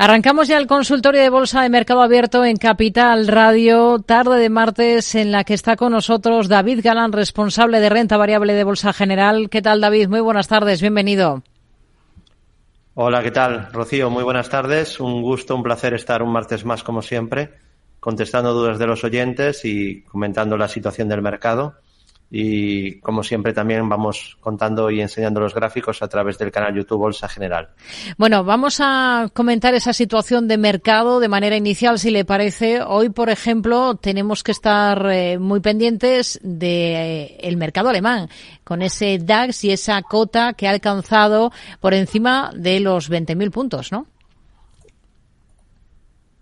Arrancamos ya el consultorio de Bolsa de Mercado Abierto en Capital Radio, tarde de martes, en la que está con nosotros David Galán, responsable de renta variable de Bolsa General. ¿Qué tal, David? Muy buenas tardes, bienvenido. Hola, ¿qué tal, Rocío? Muy buenas tardes. Un gusto, un placer estar un martes más, como siempre, contestando dudas de los oyentes y comentando la situación del mercado. Y, como siempre, también vamos contando y enseñando los gráficos a través del canal YouTube Bolsa General. Bueno, vamos a comentar esa situación de mercado de manera inicial, si le parece. Hoy, por ejemplo, tenemos que estar muy pendientes de el mercado alemán, con ese DAX y esa cota que ha alcanzado por encima de los 20.000 puntos, ¿no?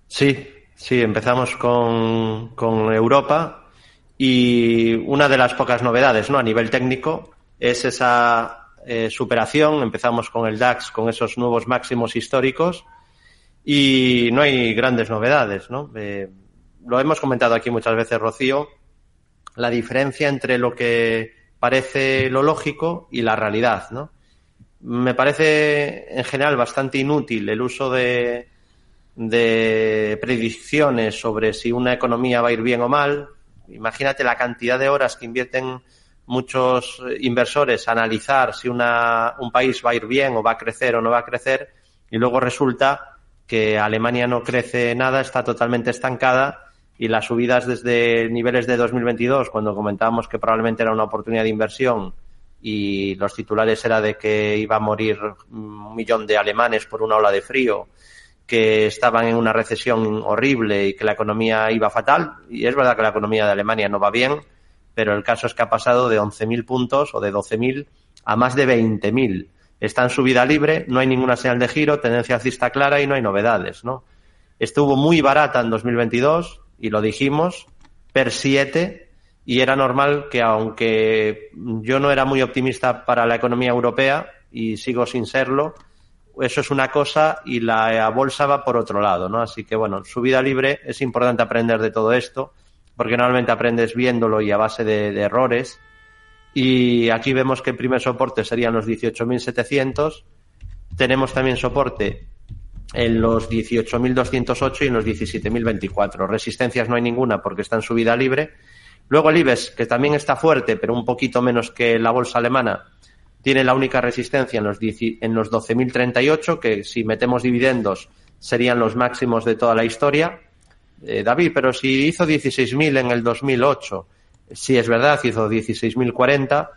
Sí, empezamos con Europa. Y una de las pocas novedades, ¿no?, a nivel técnico es esa superación. Empezamos con el DAX con esos nuevos máximos históricos y no hay grandes novedades, ¿no? Lo hemos comentado aquí muchas veces, Rocío, la diferencia entre lo que parece lo lógico y la realidad, ¿no? Me parece en general bastante inútil el uso de predicciones sobre si una economía va a ir bien o mal. Imagínate la cantidad de horas que invierten muchos inversores a analizar si un país va a ir bien o va a crecer o no va a crecer, y luego resulta que Alemania no crece nada, está totalmente estancada, y las subidas desde niveles de 2022, cuando comentábamos que probablemente era una oportunidad de inversión y los titulares era de que iba a morir 1 millón de alemanes por una ola de frío, que estaban en una recesión horrible y que la economía iba fatal, y es verdad que la economía de Alemania no va bien, pero el caso es que ha pasado de 11.000 puntos o de 12.000 a más de 20.000. Está en subida libre, no hay ninguna señal de giro, tendencia alcista clara y no hay novedades, ¿no? Estuvo muy barata en 2022 y lo dijimos, PER 7, y era normal que, aunque yo no era muy optimista para la economía europea y sigo sin serlo, eso es una cosa y la bolsa va por otro lado, ¿no? Así que, bueno, subida libre, es importante aprender de todo esto, porque normalmente aprendes viéndolo y a base de errores. Y aquí vemos que el primer soporte serían los 18.700. Tenemos también soporte en los 18.208 y en los 17.024. Resistencias no hay ninguna porque está en subida libre. Luego el IBEX, que también está fuerte, pero un poquito menos que la bolsa alemana, tiene la única resistencia en los 12.038, que si metemos dividendos serían los máximos de toda la historia. David, pero si hizo 16.000 en el 2008, sí es verdad, hizo 16.040,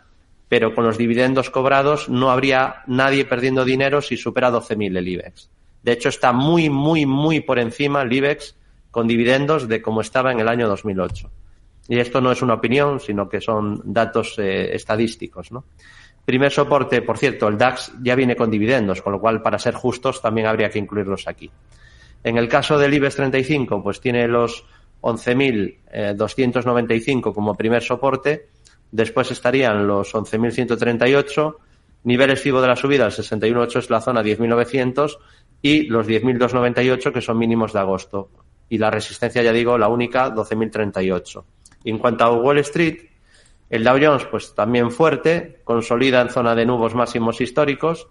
pero con los dividendos cobrados no habría nadie perdiendo dinero si supera 12.000 el IBEX. De hecho, está muy, muy, muy por encima el IBEX con dividendos de como estaba en el año 2008. Y esto no es una opinión, sino que son datos estadísticos, ¿no? Primer soporte, por cierto, el DAX ya viene con dividendos, con lo cual, para ser justos, también habría que incluirlos aquí. En el caso del IBEX 35, pues tiene los 11.295 como primer soporte, después estarían los 11.138, niveles FIBO de la subida, el 61.8 es la zona 10.900 y los 10.298 que son mínimos de agosto. Y la resistencia, ya digo, la única, 12.038. Y en cuanto a Wall Street, el Dow Jones, pues también fuerte, consolida en zona de nuevos máximos históricos.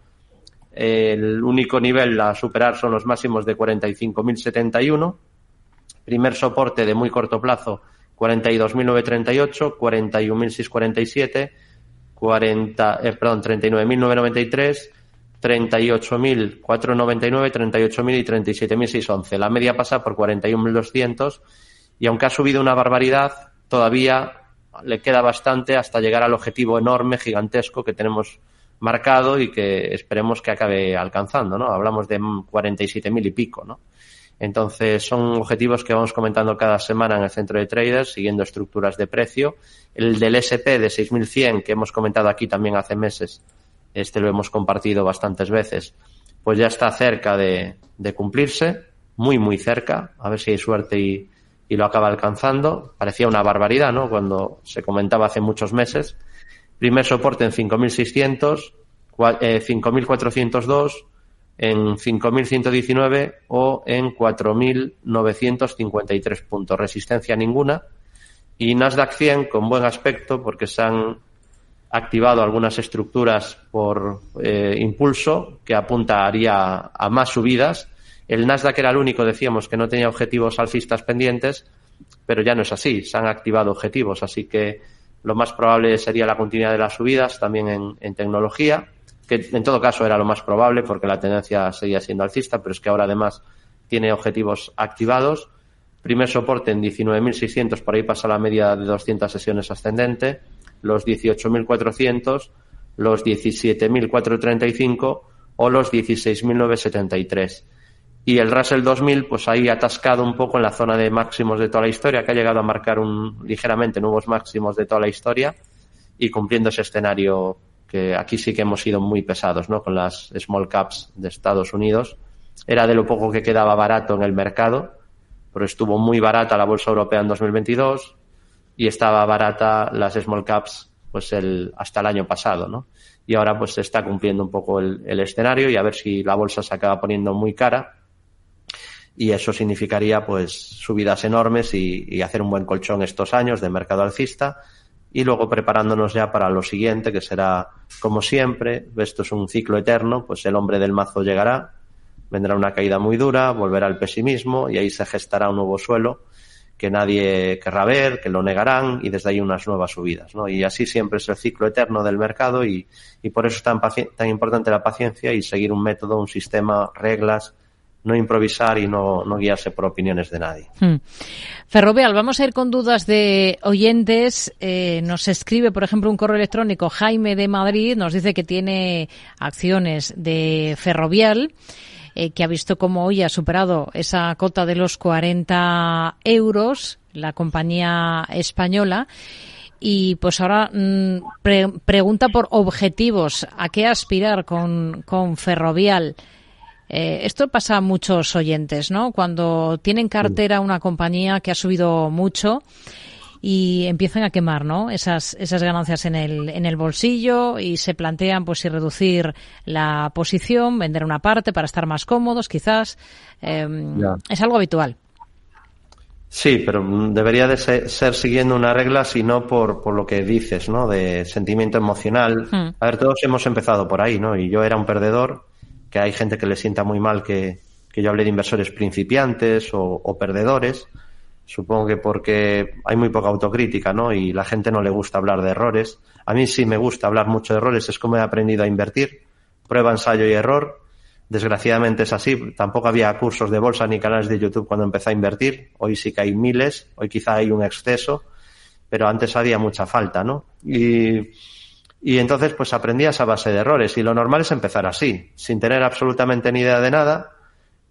El único nivel a superar son los máximos de 45.039. Primer soporte de muy corto plazo, 42.938, 41.647, 39.993, 38.499, 38.000 y 37.611. La media pasa por 41.200 y, aunque ha subido una barbaridad, todavía le queda bastante hasta llegar al objetivo enorme, gigantesco que tenemos marcado y que esperemos que acabe alcanzando, ¿no? Hablamos de 47.000 y pico, ¿no? Entonces, son objetivos que vamos comentando cada semana en el centro de traders, siguiendo estructuras de precio. El del SP de 6.100, que hemos comentado aquí también hace meses, lo hemos compartido bastantes veces, pues ya está cerca de cumplirse, muy, muy cerca. A ver si hay suerte y lo acaba alcanzando. Parecía una barbaridad, ¿no?, cuando se comentaba hace muchos meses. Primer soporte en 5.600, 5.402, en 5.119 o en 4.953 puntos. Resistencia ninguna. Y Nasdaq 100 con buen aspecto, porque se han activado algunas estructuras por impulso que apuntaría a más subidas, El Nasdaq era el único, decíamos, que no tenía objetivos alcistas pendientes, pero ya no es así, se han activado objetivos, así que lo más probable sería la continuidad de las subidas también en tecnología, que en todo caso era lo más probable porque la tendencia seguía siendo alcista, pero es que ahora además tiene objetivos activados. Primer soporte en 19.600, por ahí pasa la media de 200 sesiones ascendente, los 18.400, los 17.435 o los 16.973. Y el Russell 2000, pues ahí atascado un poco en la zona de máximos de toda la historia, que ha llegado a marcar ligeramente nuevos máximos de toda la historia y cumpliendo ese escenario que aquí sí que hemos sido muy pesados, ¿no? Con las small caps de Estados Unidos. Era de lo poco que quedaba barato en el mercado, pero estuvo muy barata la bolsa europea en 2022 y estaba barata las small caps pues hasta el año pasado, ¿no? Y ahora pues se está cumpliendo un poco el escenario y a ver si la bolsa se acaba poniendo muy cara. Y eso significaría pues subidas enormes y hacer un buen colchón estos años de mercado alcista y luego preparándonos ya para lo siguiente, que será como siempre, esto es un ciclo eterno, pues el hombre del mazo llegará, vendrá una caída muy dura, volverá el pesimismo y ahí se gestará un nuevo suelo que nadie querrá ver, que lo negarán y desde ahí unas nuevas subidas, ¿no? Y así siempre es el ciclo eterno del mercado y por eso es tan importante la paciencia y seguir un método, un sistema, reglas, no improvisar y no guiarse por opiniones de nadie. Ferrovial, vamos a ir con dudas de oyentes. Nos escribe, por ejemplo, un correo electrónico Jaime de Madrid, nos dice que tiene acciones de Ferrovial, que ha visto cómo hoy ha superado esa cota de los 40 euros, la compañía española. Y pues ahora pregunta por objetivos, ¿a qué aspirar con Ferrovial? Esto pasa a muchos oyentes, ¿no? Cuando tienen cartera una compañía que ha subido mucho y empiezan a quemar, ¿no? Esas ganancias en el bolsillo y se plantean pues si reducir la posición, vender una parte para estar más cómodos, quizás. Es algo habitual. Sí, pero debería de ser siguiendo una regla, sino por lo que dices, ¿no? De sentimiento emocional. A ver, todos hemos empezado por ahí, ¿no? Y yo era un perdedor, que hay gente que le sienta muy mal que yo hable de inversores principiantes o perdedores. Supongo que porque hay muy poca autocrítica, ¿no? Y la gente no le gusta hablar de errores. A mí sí me gusta hablar mucho de errores, es como he aprendido a invertir. Prueba, ensayo y error. Desgraciadamente es así. Tampoco había cursos de bolsa ni canales de YouTube cuando empecé a invertir. Hoy sí que hay miles, hoy quizá hay un exceso, pero antes había mucha falta, ¿no? Y entonces pues aprendí a esa base de errores y lo normal es empezar así, sin tener absolutamente ni idea de nada,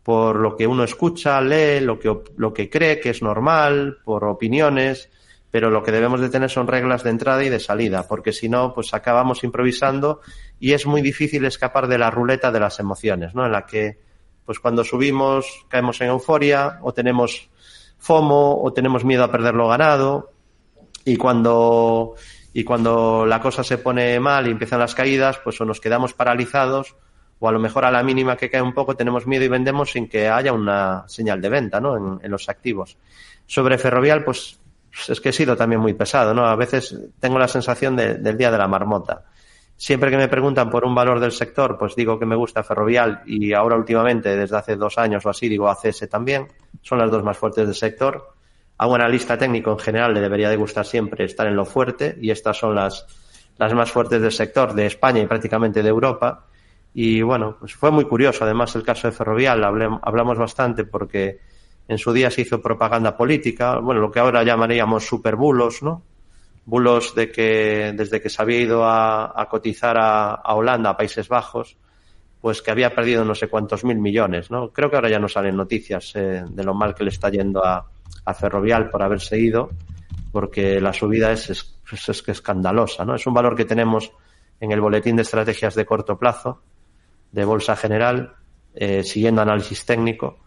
por lo que uno escucha, lee, lo que cree que es normal, por opiniones, pero lo que debemos de tener son reglas de entrada y de salida, porque si no pues acabamos improvisando y es muy difícil escapar de la ruleta de las emociones, ¿no? En la que pues cuando subimos caemos en euforia o tenemos FOMO o tenemos miedo a perder lo ganado y cuando la cosa se pone mal y empiezan las caídas, pues o nos quedamos paralizados o a lo mejor a la mínima que cae un poco tenemos miedo y vendemos sin que haya una señal de venta, ¿no? En los activos. Sobre Ferrovial, pues es que he sido también muy pesado, ¿no? A veces tengo la sensación del día de la marmota. Siempre que me preguntan por un valor del sector, pues digo que me gusta Ferrovial y ahora últimamente, desde hace 2 años o así, digo ACS también. Son las dos más fuertes del sector. A un analista técnico en general le debería de gustar siempre estar en lo fuerte y estas son las más fuertes del sector de España y prácticamente de Europa. Y bueno, pues fue muy curioso además el caso de Ferrovial, hablamos bastante porque en su día se hizo propaganda política, bueno, lo que ahora llamaríamos superbulos, ¿no? Bulos de que desde que se había ido a cotizar a Holanda, a Países Bajos, pues que había perdido no sé cuántos 1.000 millones, ¿no? Creo que ahora ya no salen noticias de lo mal que le está yendo a Ferrovial por haberse ido, porque la subida es que escandalosa, ¿no? Es un valor que tenemos en el boletín de estrategias de corto plazo de Bolsa General, siguiendo análisis técnico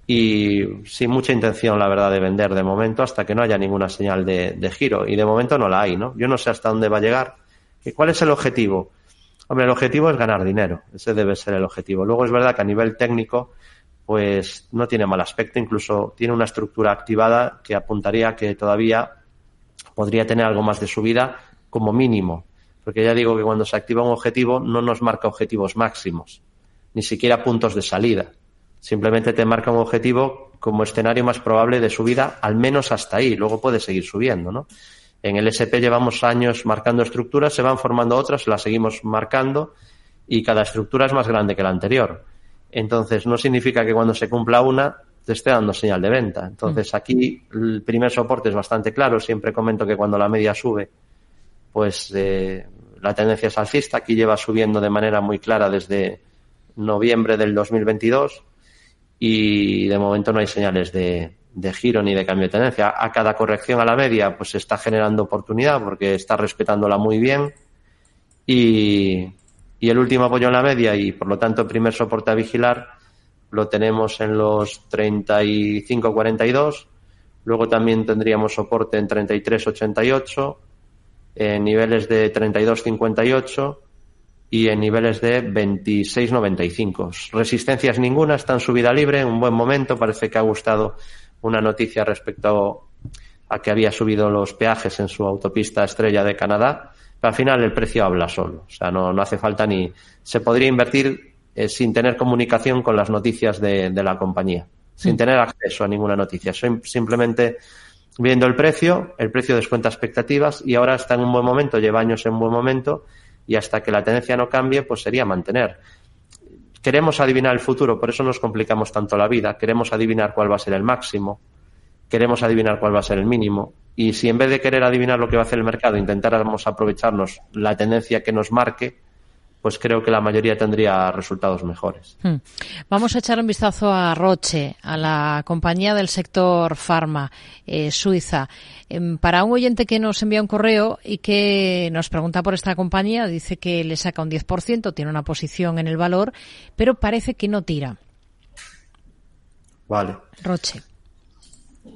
y sin mucha intención, la verdad, de vender de momento hasta que no haya ninguna señal de giro y de momento no la hay, ¿no? Yo no sé hasta dónde va a llegar. ¿Y cuál es el objetivo? Hombre, el objetivo es ganar dinero, ese debe ser el objetivo. Luego es verdad que a nivel técnico pues no tiene mal aspecto, incluso tiene una estructura activada que apuntaría que todavía podría tener algo más de subida como mínimo, porque ya digo que cuando se activa un objetivo no nos marca objetivos máximos, ni siquiera puntos de salida. Simplemente te marca un objetivo como escenario más probable de subida, al menos hasta ahí. Luego puede seguir subiendo, ¿no? En el SP llevamos años marcando estructuras, se van formando otras, las seguimos marcando y cada estructura es más grande que la anterior. Entonces, no significa que cuando se cumpla una te esté dando señal de venta. Entonces, aquí el primer soporte es bastante claro. Siempre comento que cuando la media sube, pues la tendencia es alcista. Aquí lleva subiendo de manera muy clara desde noviembre del 2022 y de momento no hay señales de giro ni de cambio de tendencia. A cada corrección a la media pues se está generando oportunidad porque está respetándola muy bien y el último apoyo en la media y por lo tanto el primer soporte a vigilar lo tenemos en los 35.42, luego también tendríamos soporte en 33.88, en niveles de 32.58 y en niveles de 26.95. Resistencias ninguna, está en subida libre, en un buen momento. Parece que ha gustado una noticia respecto a que había subido los peajes en su autopista estrella de Canadá, pero al final el precio habla solo. O sea, no hace falta ni... Se podría invertir sin tener comunicación con las noticias de la compañía, sin tener acceso a ninguna noticia. Simplemente viendo el precio descuenta expectativas y ahora está en un buen momento, lleva años en un buen momento y hasta que la tendencia no cambie, pues sería mantener. Queremos adivinar el futuro, por eso nos complicamos tanto la vida. Queremos adivinar cuál va a ser el máximo, queremos adivinar cuál va a ser el mínimo. Y si en vez de querer adivinar lo que va a hacer el mercado, intentáramos aprovecharnos la tendencia que nos marque, pues creo que la mayoría tendría resultados mejores. Vamos a echar un vistazo a Roche, a la compañía del sector farma suiza. Para un oyente que nos envía un correo y que nos pregunta por esta compañía, dice que le saca un 10%, tiene una posición en el valor, pero parece que no tira. Vale. Roche.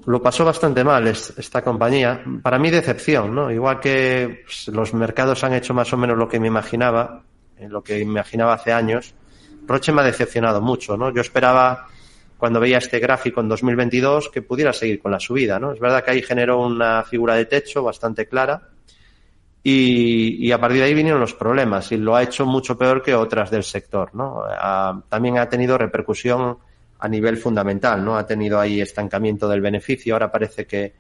Lo pasó bastante mal esta compañía. Para mí, decepción, ¿no? Igual que pues, los mercados han hecho más o menos lo que me imaginaba hace años. Roche me ha decepcionado mucho, ¿no? Yo esperaba, cuando veía este gráfico en 2022, que pudiera seguir con la subida, ¿no? Es verdad que ahí generó una figura de techo bastante clara y a partir de ahí vinieron los problemas y lo ha hecho mucho peor que otras del sector, ¿no? También ha tenido repercusión a nivel fundamental, ¿no? Ha tenido ahí estancamiento del beneficio, ahora parece que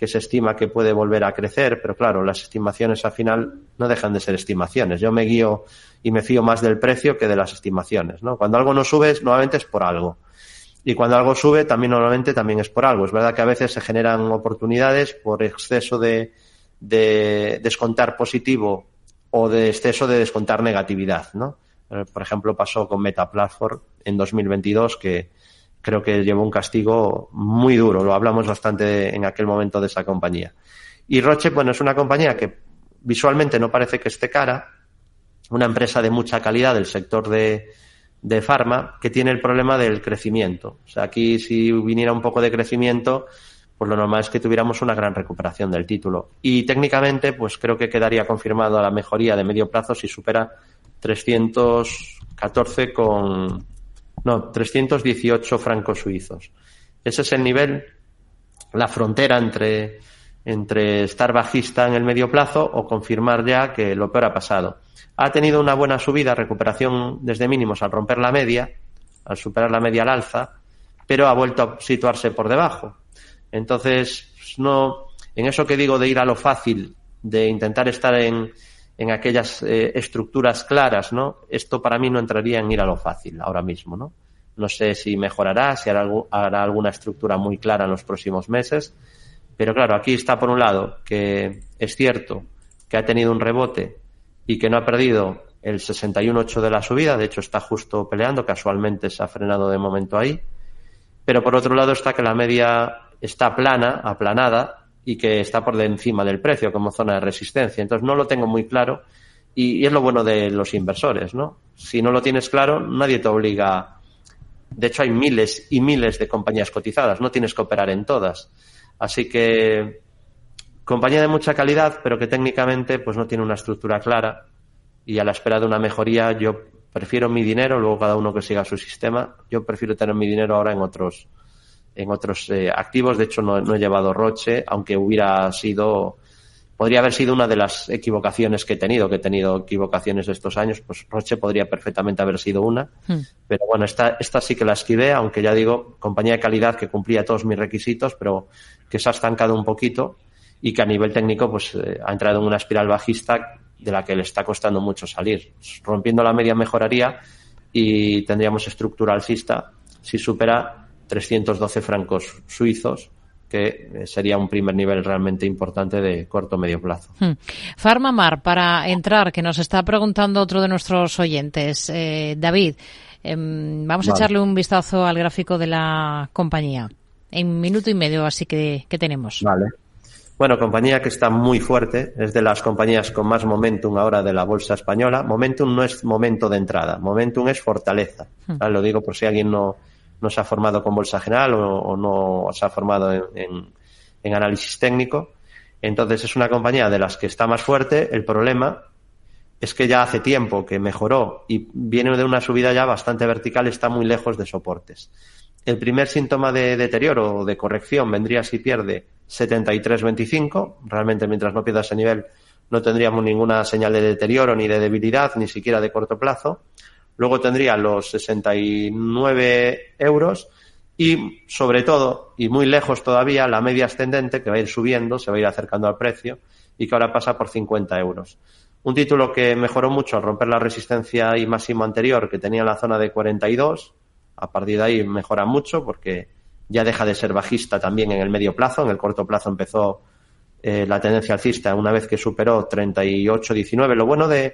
se estima que puede volver a crecer, pero claro, las estimaciones al final no dejan de ser estimaciones. Yo me guío y me fío más del precio que de las estimaciones, ¿no? Cuando algo no sube, normalmente es por algo. Y cuando algo sube, normalmente también es por algo. Es verdad que a veces se generan oportunidades por exceso de descontar positivo o de exceso de descontar negatividad, ¿no? Por ejemplo, pasó con Meta Platform en 2022, que creo que llevó un castigo muy duro. Lo hablamos bastante en aquel momento de esa compañía. Y Roche, bueno, es una compañía que visualmente no parece que esté cara, una empresa de mucha calidad del sector de farma, que tiene el problema del crecimiento. O sea, aquí si viniera un poco de crecimiento, pues lo normal es que tuviéramos una gran recuperación del título. Y técnicamente, pues creo que quedaría confirmado la mejoría de medio plazo si supera 318 francos suizos. Ese es el nivel, la frontera entre estar bajista en el medio plazo o confirmar ya que lo peor ha pasado. Ha tenido una buena subida, recuperación desde mínimos al romper la media, al superar la media al alza, pero ha vuelto a situarse por debajo. Entonces, no, en eso que digo de ir a lo fácil, de intentar estar en aquellas estructuras claras, ¿no? Esto para mí no entraría en ir a lo fácil ahora mismo, ¿no? No sé si mejorará, si hará alguna estructura muy clara en los próximos meses, pero claro, aquí está por un lado que es cierto que ha tenido un rebote y que no ha perdido el 61,8 de la subida, de hecho está justo peleando, casualmente se ha frenado de momento ahí, pero por otro lado está que la media está aplanada, y que está por encima del precio como zona de resistencia. Entonces no lo tengo muy claro y es lo bueno de los inversores, ¿no? Si no lo tienes claro, nadie te obliga. De hecho, hay miles y miles de compañías cotizadas, no tienes que operar en todas. Así que compañía de mucha calidad, pero que técnicamente pues no tiene una estructura clara y a la espera de una mejoría yo prefiero mi dinero, luego cada uno que siga su sistema, yo prefiero tener mi dinero ahora en otros activos. De hecho no he llevado Roche, aunque hubiera sido podría haber sido una de las equivocaciones que he tenido equivocaciones estos años, pues Roche podría perfectamente haber sido una, pero bueno, esta sí que la esquivé, aunque ya digo, compañía de calidad que cumplía todos mis requisitos, pero que se ha estancado un poquito y que a nivel técnico pues ha entrado en una espiral bajista de la que le está costando mucho salir. Rompiendo la media mejoraría y tendríamos estructura alcista si supera 312 francos suizos, que sería un primer nivel realmente importante de corto o medio plazo. Farmamar, para entrar, que nos está preguntando otro de nuestros oyentes, David, vamos a echarle un vistazo al gráfico de la compañía. En minuto y medio, así que tenemos. Vale. Bueno, compañía que está muy fuerte, es de las compañías con más momentum ahora de la bolsa española. Momentum no es momento de entrada, momentum es fortaleza. Lo digo por si alguien no se ha formado con bolsa general o no se ha formado en análisis técnico. Entonces es una compañía de las que está más fuerte. El problema es que ya hace tiempo que mejoró y viene de una subida ya bastante vertical, está muy lejos de soportes. El primer síntoma de deterioro o de corrección vendría si pierde 73.25. Realmente mientras no pierda ese nivel no tendríamos ninguna señal de deterioro ni de debilidad, ni siquiera de corto plazo. Luego tendría los 69 euros y, sobre todo, y muy lejos todavía, la media ascendente que va a ir subiendo, se va a ir acercando al precio y que ahora pasa por 50 euros. Un título que mejoró mucho al romper la resistencia y máximo anterior que tenía en la zona de 42. A partir de ahí mejora mucho porque ya deja de ser bajista también en el medio plazo. En el corto plazo empezó la tendencia alcista una vez que superó 38.19. Lo bueno del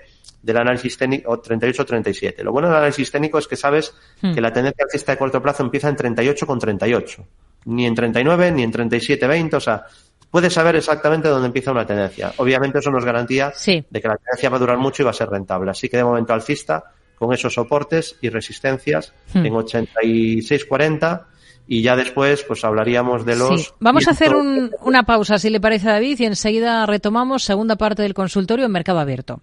análisis técnico, o 38.37. Lo bueno del análisis técnico es que sabes que la tendencia alcista de corto plazo empieza en 38,38. Ni en 39, ni en 37,20. O sea, puedes saber exactamente dónde empieza una tendencia. Obviamente eso no es garantía de que la tendencia va a durar mucho y va a ser rentable. Así que de momento alcista, con esos soportes y resistencias en 86,40. Y ya después pues hablaríamos de los... Sí. Vamos a hacer una pausa, si le parece, David, y enseguida retomamos segunda parte del consultorio en Mercado Abierto.